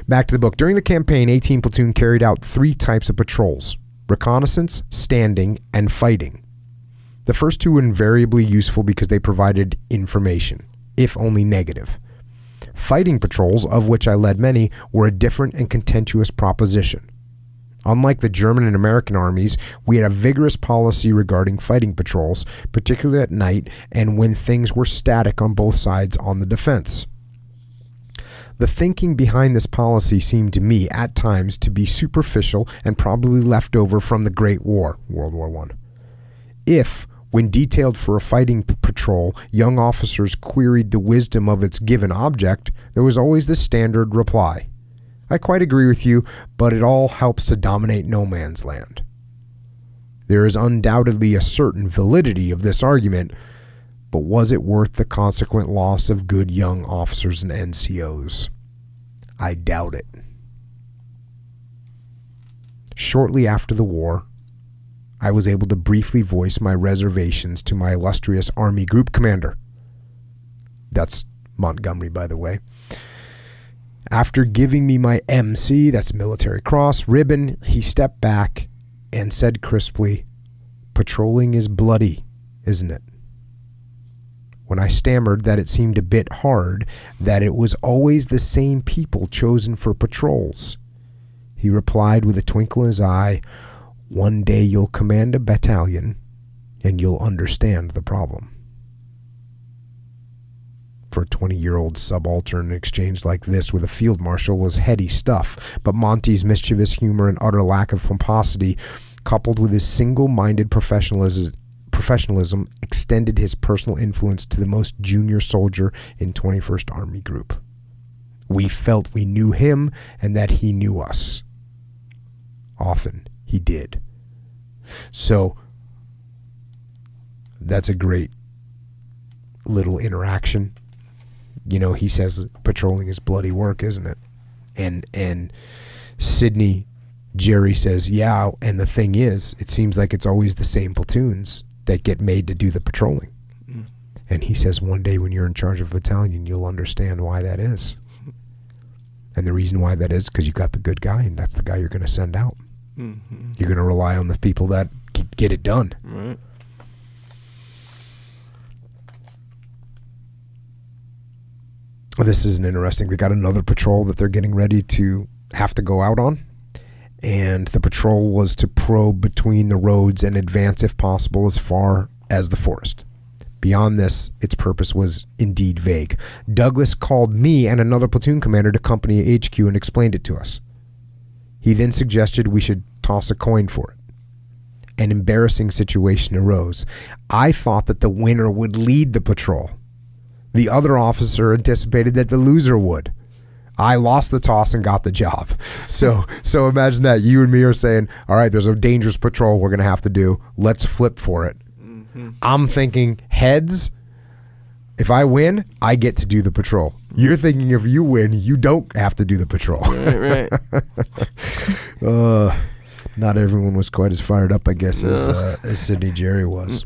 Back to the book. During the campaign, 18 Platoon carried out 3 types of patrols: reconnaissance, standing, and fighting. The first 2 were invariably useful because they provided information, if only negative. Fighting patrols, of which I led many, were a different and contentious proposition. Unlike the German and American armies, we had a vigorous policy regarding fighting patrols, particularly at night and when things were static on both sides on the defense. The thinking behind this policy seemed to me, at times, to be superficial and probably left over from the Great War, World War I. If, when detailed for a fighting patrol, young officers queried the wisdom of its given object, there was always the standard reply: "I quite agree with you, but it all helps to dominate no man's land." There is undoubtedly a certain validity of this argument, but was it worth the consequent loss of good young officers and NCOs? I doubt it. Shortly after the war, I was able to briefly voice my reservations to my illustrious Army Group Commander. That's Montgomery, by the way. After giving me my MC, that's Military Cross, ribbon, he stepped back and said crisply, "Patrolling is bloody, isn't it?" When I stammered that it seemed a bit hard, that it was always the same people chosen for patrols, he replied with a twinkle in his eye, "One day you'll command a battalion and you'll understand the problem." For a 20-year-old subaltern, an exchange like this with a field marshal was heady stuff, but Monty's mischievous humor and utter lack of pomposity, coupled with his single-minded professionalism, extended his personal influence to the most junior soldier in 21st Army Group. We felt we knew him and that he knew us. Often he did. So that's a great little interaction. You know, he says patrolling is bloody work, isn't it? And Sidney, Jary says, yeah, and the thing is, it seems like it's always the same platoons that get made to do the patrolling. Mm. And he says, one day when you're in charge of a battalion, you'll understand why that is. And the reason why that is because you got the good guy, and that's the guy you're going to send out. Mm-hmm. You're going to rely on the people that get it done. Right. This is an interesting. They got another patrol that they're getting ready to have to go out on. And the patrol was to probe between the roads and advance, if possible, as far as the forest. Beyond this, its purpose was indeed vague. Douglas called me and another platoon commander to company HQ and explained it to us. He then suggested we should toss a coin for it. An embarrassing situation arose. I thought that the winner would lead the patrol. The other officer anticipated that the loser would. I lost the toss and got the job. So imagine that. You and me are saying, all right, there's a dangerous patrol we're going to have to do. Let's flip for it. Mm-hmm. I'm thinking heads. If I win, I get to do the patrol. You're thinking if you win, you don't have to do the patrol. Right. Not everyone was quite as fired up, I guess, as Sidney Jary was.